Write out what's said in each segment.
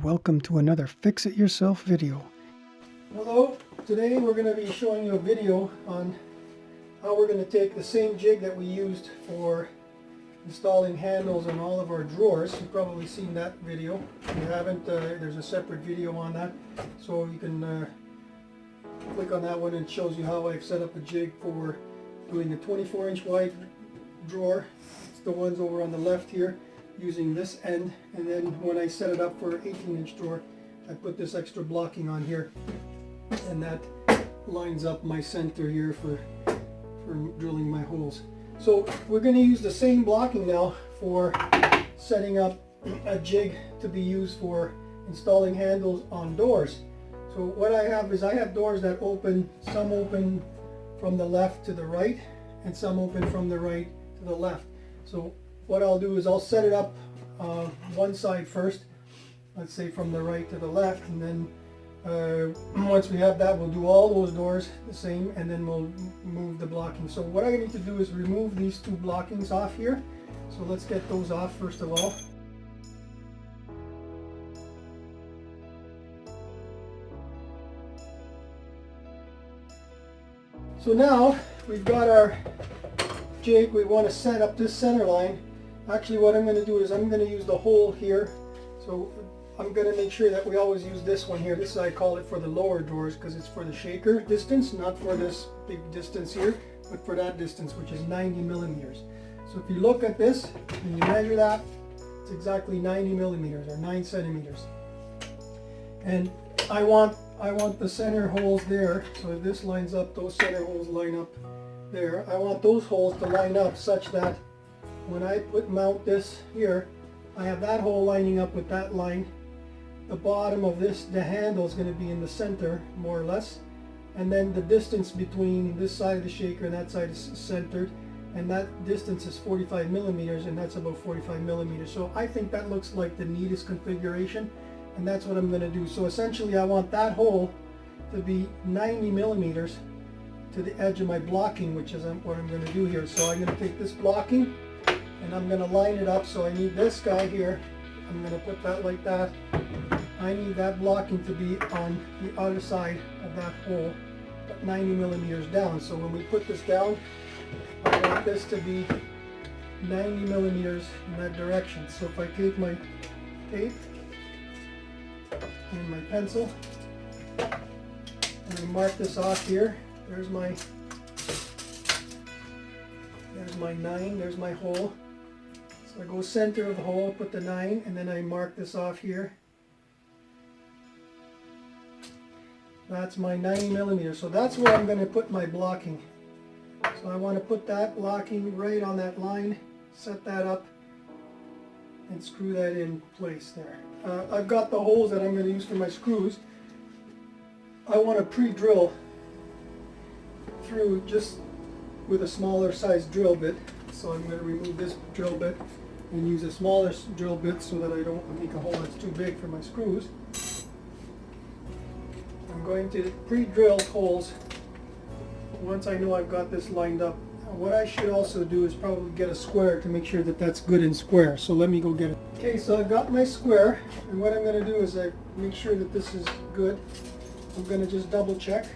Welcome to another Fix It Yourself video. Hello, today we're going to be showing you a video on how we're going to take the same jig that we used for installing handles on all of our drawers. You've probably seen that video. If you haven't, there's a separate video on that, so you can click on that one and it shows you how I've set up a jig for doing a 24-inch wide drawer. It's the ones over on the left here, using this end, and then when I set it up for an 18-inch drawer, I put this extra blocking on here, and that lines up my center here for drilling my holes. So we're going to use the same blocking now for setting up a jig to be used for installing handles on doors. So what I have is I have doors that open, some open from the left to the right, and some open from the right to the left. So what I'll do is I'll set it up one side first, let's say from the right to the left, and then once we have that, we'll do all those doors the same, and then we'll move the blocking. So what I need to do is remove these two blockings off here. So let's get those off first of all. So now we've got our jig. We want to set up this center line. Actually, what I'm going to do is I'm going to use the hole here. So I'm going to make sure that we always use this one here. This I call it for the lower drawers because it's for the shaker distance, not for this big distance here, but for that distance, which is 90 millimeters. So if you look at this and you measure that, it's exactly 90 millimeters or 9 centimeters. And I want the center holes there. So if this lines up, those center holes line up there. I want those holes to line up such that when I mount this here, I have that hole lining up with that line. The bottom of this, the handle, is going to be in the center, more or less. And then the distance between this side of the shaker and that side is centered. And that distance is 45 millimeters, and that's about 45 millimeters. So I think that looks like the neatest configuration, and that's what I'm going to do. So essentially I want that hole to be 90 millimeters to the edge of my blocking, which is what I'm going to do here. So I'm going to take this blocking and I'm going to line it up. So I need this guy here. I'm going to put that like that. I need that blocking to be on the other side of that hole, 90 millimeters down. So when we put this down, I want this to be 90 millimeters in that direction. So if I take my tape and my pencil and I mark this off here, there's my 9, there's my hole. So I go center of the hole, put the 9, and then I mark this off here. That's my 90 millimeters. So that's where I'm going to put my blocking. So I want to put that blocking right on that line, set that up, and screw that in place there. I've got the holes that I'm going to use for my screws. I want to pre-drill through just with a smaller size drill bit. So I'm going to remove this drill bit and use a smaller drill bit so that I don't make a hole that's too big for my screws. I'm going to pre-drill holes once I know I've got this lined up. What I should also do is probably get a square to make sure that that's good and square. So let me go get it. Okay, so I've got my square, and what I'm going to do is I make sure that this is good. I'm going to just double check.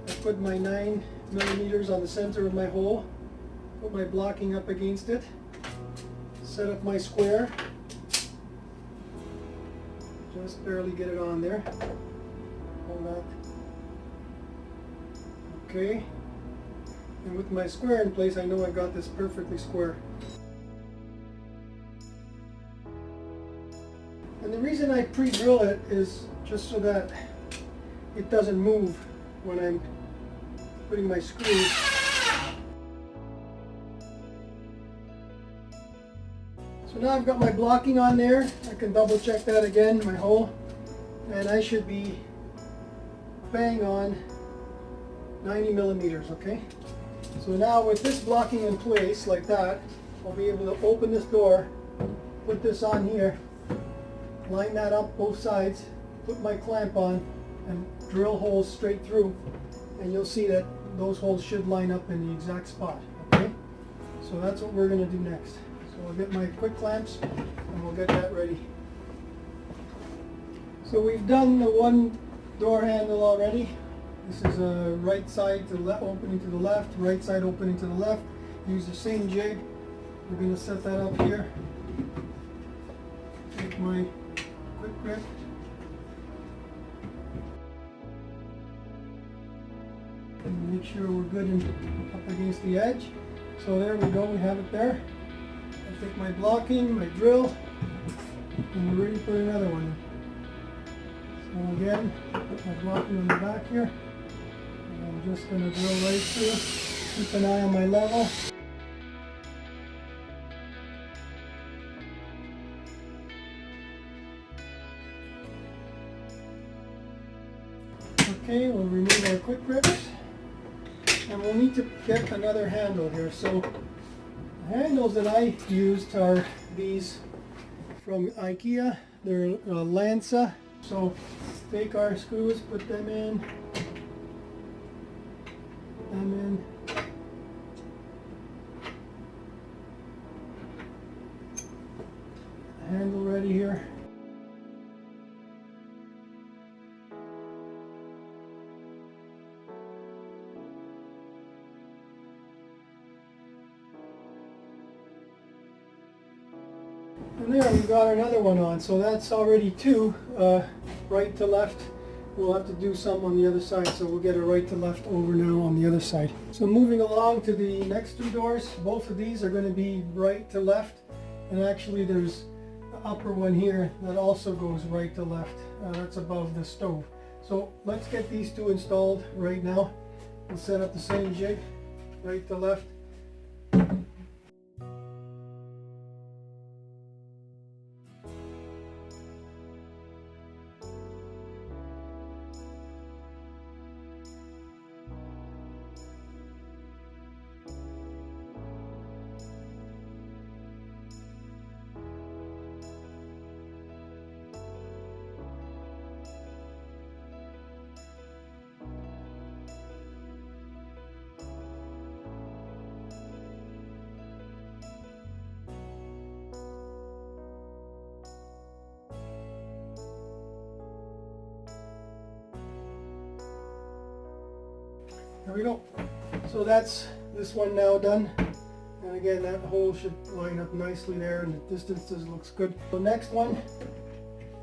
I put my 9 millimeters on the center of my hole, put my blocking up against it, set up my square, just barely get it on there. Hold that. Okay, and with my square in place, I know I got this perfectly square. And the reason I pre-drill it is just so that it doesn't move when I'm putting my screws. So now I've got my blocking on there. I can double check that again, my hole, and I should be bang on 90 millimeters, okay? So now with this blocking in place like that, I'll be able to open this door, put this on here, line that up both sides, put my clamp on, and drill holes straight through, and you'll see that those holes should line up in the exact spot, okay? So that's what we're going to do next. So I'll get my quick clamps and we'll get that ready. So we've done the one door handle already. This is a right side to left opening to the left, right side opening to the left. Use the same jig. We're going to set that up here. Take my quick grip. And make sure we're good and up against the edge. So there we go, we have it there. I'll take my blocking, my drill, and we're ready for another one. So again, put my blocking on the back here. And I'm just going to drill right through. Keep an eye on my level. Okay, we'll remove our quick grips. And we'll need to get another handle here. So the handles that I used are these from IKEA. They're Lanza. So take our screws, put them in, handle ready here. And there, we've got another one on, so that's already two, right to left. We'll have to do some on the other side, so we'll get a right to left over now on the other side. So moving along to the next two doors, both of these are going to be right to left, and actually there's the upper one here that also goes right to left. That's above the stove. So let's get these two installed right now. We'll set up the same jig, right to left. There we go. So that's this one now done. And again, that hole should line up nicely there, and the distances looks good. So next one,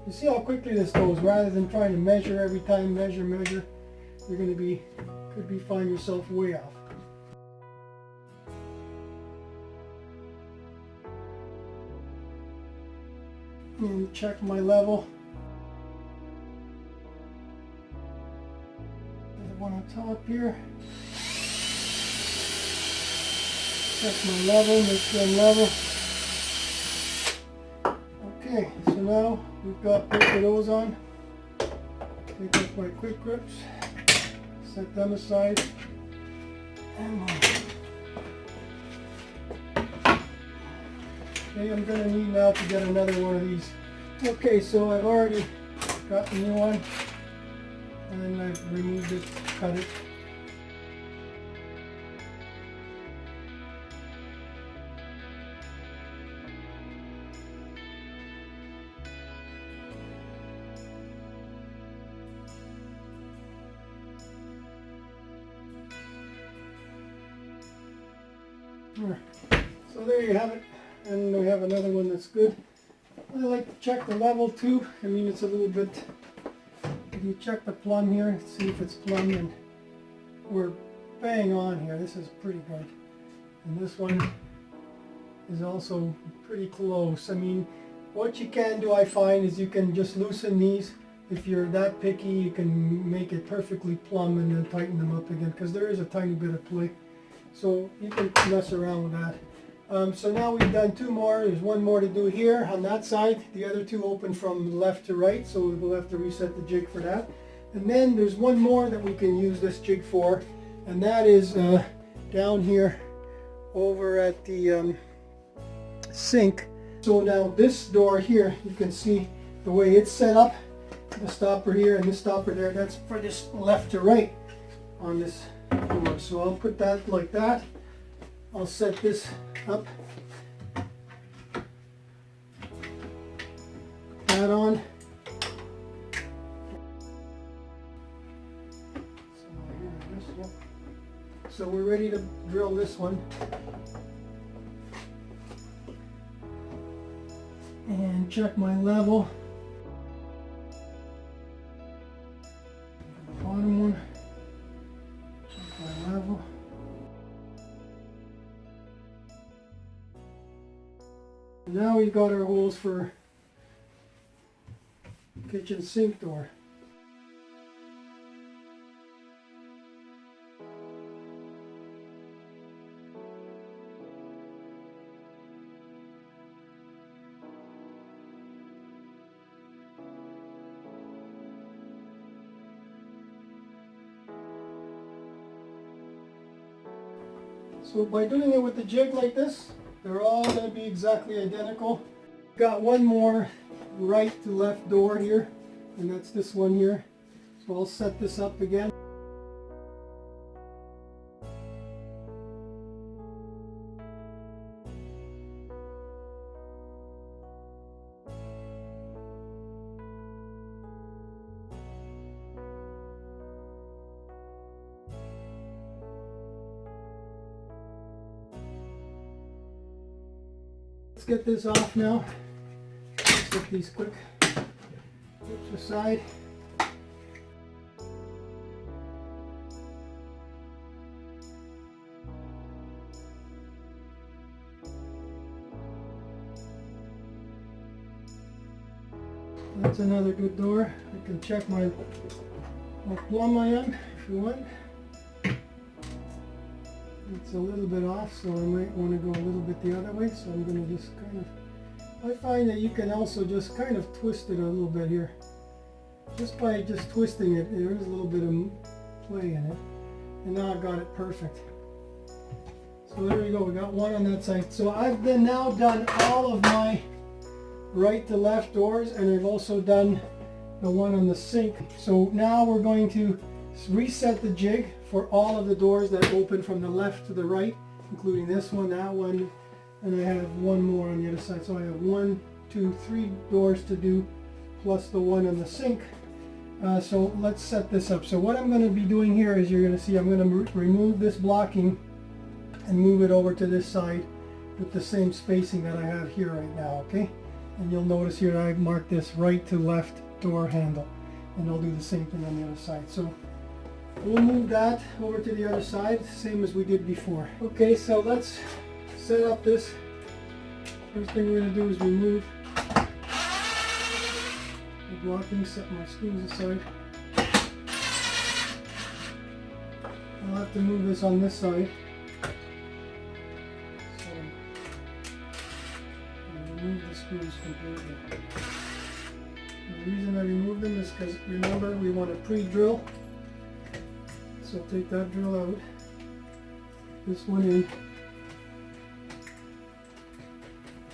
you see how quickly this goes. Rather than trying to measure every time, measure, you're going to could find yourself way off. And check my level. One on top here. Check my level, make sure I'm level. Okay, so now we've got both of those on. Take up my quick grips, set them aside, and okay, I'm going to need now to get another one of these. Okay, so I've already got the new one, and I've removed it, cut it. So there you have it, and we have another one that's good. I like to check the level too. I mean, it's a little bit, if you check the plumb here, see if it's plumb, and we're bang on here. This is pretty good. And this one is also pretty close. I mean, what you can do, I find, is you can just loosen these. If you're that picky, you can make it perfectly plumb and then tighten them up again, because there is a tiny bit of play. So you can mess around with that. So now we've done two more. There's one more to do here on that side. The other two open from left to right, so we'll have to reset the jig for that. And then there's one more that we can use this jig for, and that is down here over at the sink. So now this door here, you can see the way it's set up. The stopper here and the stopper there, that's for this left to right on this door. So I'll put that like that. I'll set this up. That on. So we're ready to drill this one. And check my level. Bottom one. Check my level. Now we've got our holes for kitchen sink door. So by doing it with the jig like this, they're all going to be exactly identical. Got one more right to left door here, and that's this one here. So I'll set this up again. Let's get this off now. Let's get these quick clips aside. That's another good door. I can check how plumb I am if you want. It's a little bit off, so I might want to go a little bit the other way, so I'm going to just kind of, I find that you can also just kind of twist it a little bit here. Just by just twisting it, there is a little bit of play in it. And now I've got it perfect. So there we go, we got one on that side. So I've now done all of my right to left doors, and I've also done the one on the sink. So now we're going to reset the jig for all of the doors that open from the left to the right, including this one, that one, and I have one more on the other side. So I have 1, 2, 3 doors to do, plus the one on the sink. So let's set this up. So what I'm going to be doing here is, you're going to see, I'm going to remove this blocking and move it over to this side with the same spacing that I have here right now, okay? And you'll notice here I've marked this right to left door handle, and I'll do the same thing on the other side. So we'll move that over to the other side, same as we did before. Okay, so let's set up this. First thing we're going to do is remove the blocking, set my screws aside. I'll have to move this on this side. So I'll remove the screws completely. And the reason I remove them is because, remember, we want to pre-drill. So take that drill out, this one in.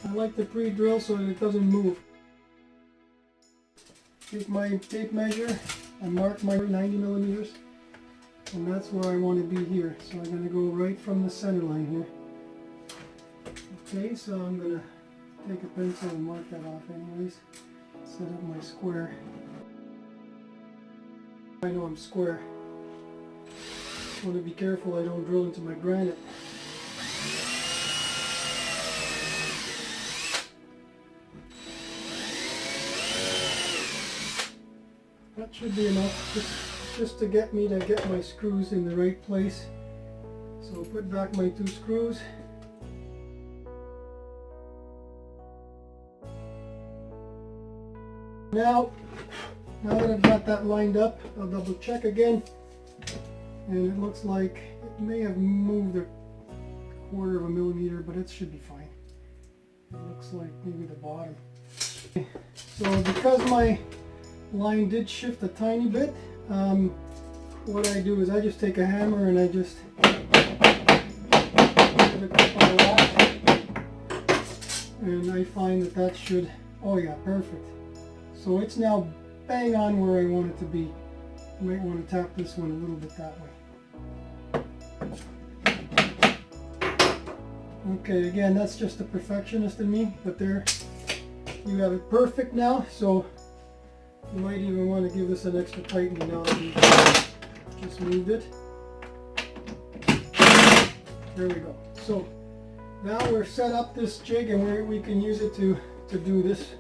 I like to pre-drill so that it doesn't move. Take my tape measure and mark my 90 millimeters, and that's where I want to be here. So I'm going to go right from the center line here. Okay, so I'm going to take a pencil and mark that off anyways. Set up my square. I know I'm square. I want to be careful I don't drill into my granite. That should be enough, just to get me to get my screws in the right place. So I'll put back my 2 screws. Now that I've got that lined up, I'll double check again. And it looks like it may have moved a 1/4 of a millimeter, but it should be fine. It looks like maybe the bottom. Okay. So because my line did shift a tiny bit, what I do is I just take a hammer and I just give it a couple of whacks, and I find that should, oh yeah, perfect. So it's now bang on where I want it to be. You might want to tap this one a little bit that way. Okay, again, that's just the perfectionist in me, but there you have it perfect now. So you might even want to give this an extra tightening now that you've just moved it. There we go. So now we're set up this jig, and we can use it to do this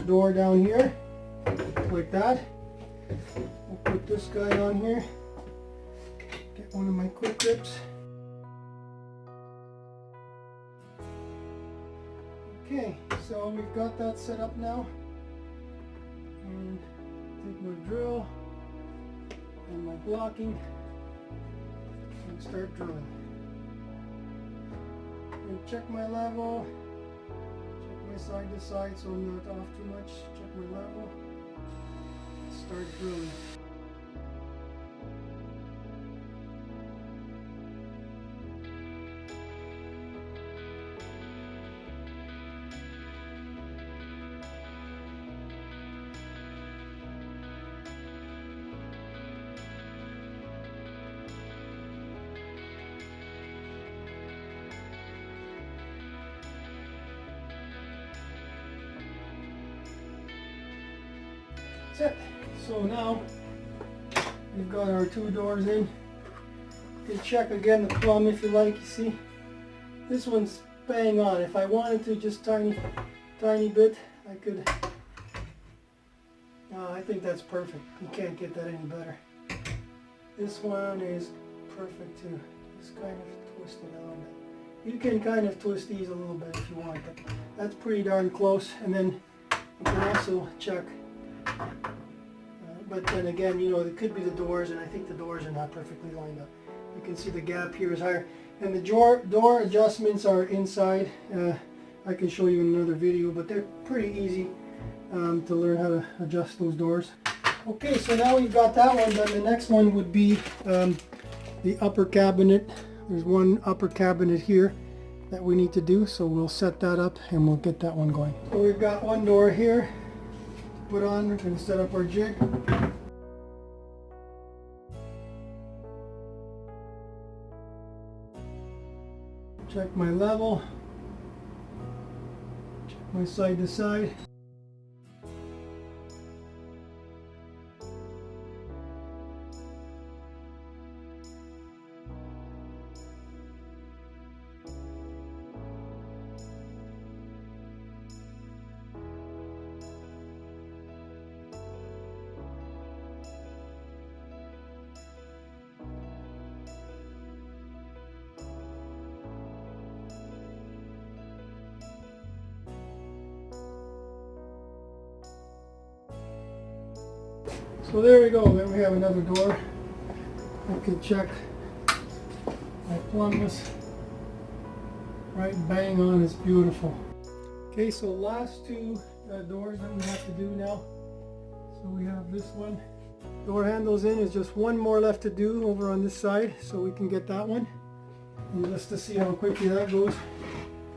door down here, like that. We'll put this guy on here. Get one of my quick grips. Okay, so we've got that set up now. And take my drill and my blocking and start drilling. And check my level, check my side to side so I'm not off too much. Check my level, start drilling. That's it. So now we've got our two doors in. You can check again the plumb if you like. You see, this one's bang on. If I wanted to just tiny bit, I could. I think that's perfect. You can't get that any better. This one is perfect too. Just kind of twist it a little bit. You can kind of twist these a little bit if you want, but that's pretty darn close. And then you can also check. But then again, you know, it could be the doors, and I think the doors are not perfectly lined up. You can see the gap here is higher. And the door adjustments are inside. I can show you in another video, but they're pretty easy to learn how to adjust those doors. Okay, so now we've got that one done. The next one would be the upper cabinet. There's one upper cabinet here that we need to do, so we'll set that up and we'll get that one going. So we've got one door here. Put on, we're going to set up our jig. Check my level. Check my side to side. So there we go, then we have another door. I can check my plumbness. Right bang on, it's beautiful. Okay, so last two doors that we have to do now. So we have this one. Door handles in, is just one more left to do over on this side, so we can get that one. And just to see how quickly that goes,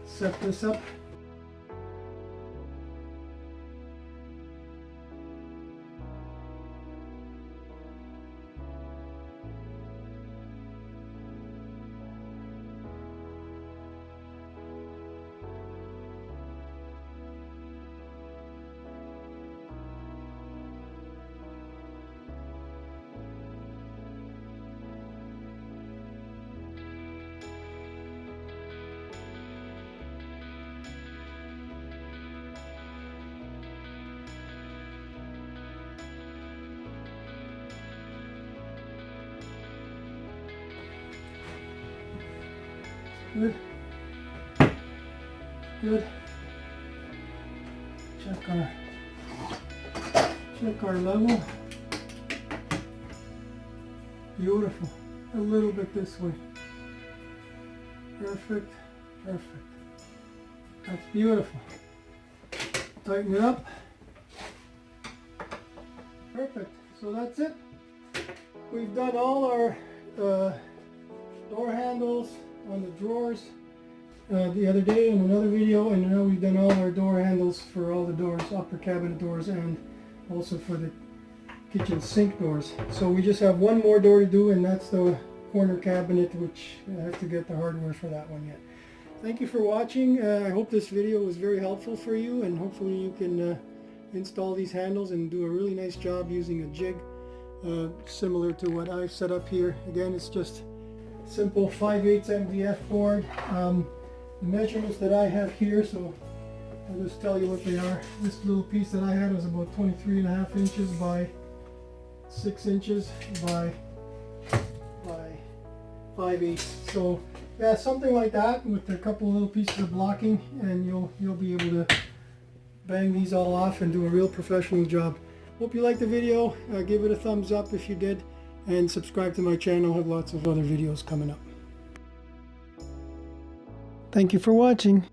set this up. Good. Good. Check our level. Beautiful. A little bit this way. Perfect. Perfect. That's beautiful. Tighten it up. Perfect. So that's it. We've done all our door handles on the drawers the other day in another video, and now we've done all our door handles for all the doors, upper cabinet doors, and also for the kitchen sink doors. So we just have one more door to do, and that's the corner cabinet, which I have to get the hardware for that one yet. Thank you for watching. I hope this video was very helpful for you, and hopefully you can install these handles and do a really nice job using a jig similar to what I've set up here. Again, it's just simple 5/8 MDF board. The measurements that I have here, so I'll just tell you what they are. This little piece that I had was about 23.5 inches by 6 inches by 5/8. So yeah, something like that with a couple little pieces of blocking, and you'll be able to bang these all off and do a real professional job. Hope you liked the video. Give it a thumbs up if you did, and subscribe to my channel. I have lots of other videos coming up. Thank you for watching.